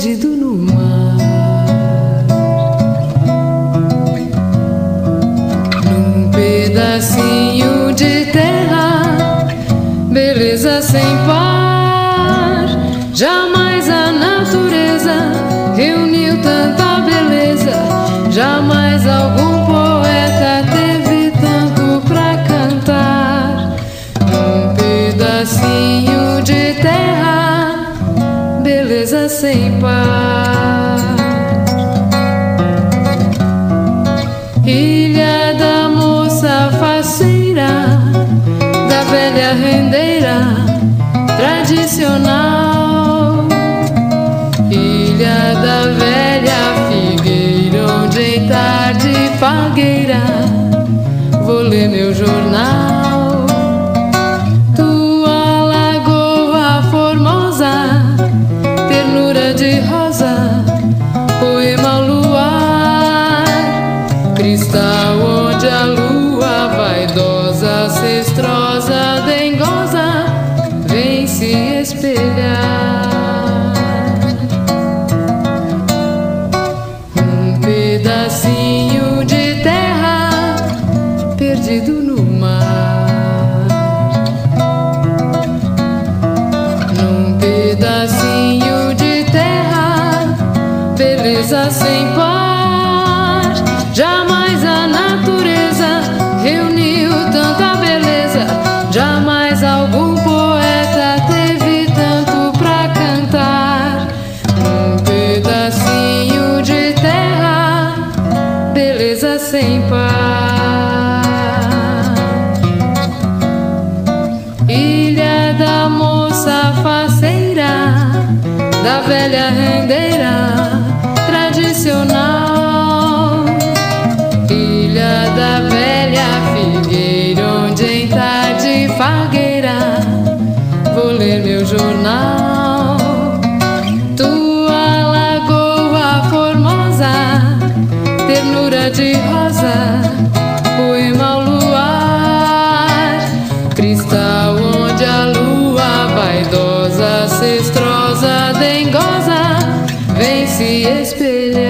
perdido no mar, num pedacinho de terra, beleza sem par. Jamais a natureza reuniu tanta beleza, jamais algum poeta teve tanto pra cantar. Num pedacinho de terra, beleza sem par. Ilha da moça faceira, da velha rendeira tradicional. Ilha da velha figueira, onde em tarde fagueira vou ler meu jornal. Tua lagoa formosa, ternura de rosa, poema ao luar, cristal onde a lua vaidosa, cestrosa, dengosa, vem se espelhar. Um pedacinho de terra perdido no mar, num pedacinho de terra, beleza sem par. Jamais a natureza reuniu tanta beleza, jamais algum poeta teve tanto pra cantar. Um pedacinho de terra, beleza sem par. Ilha da moça faceira, da velha rendeira tradicional. Ilha da velha figueira, onde em tarde fagueira vou ler meu jornal. Tua lagoa formosa, ternura de rosa, poema ao luar, cristal onde a lua vaidosa, cestrosa, dengosa, vem se espelhar.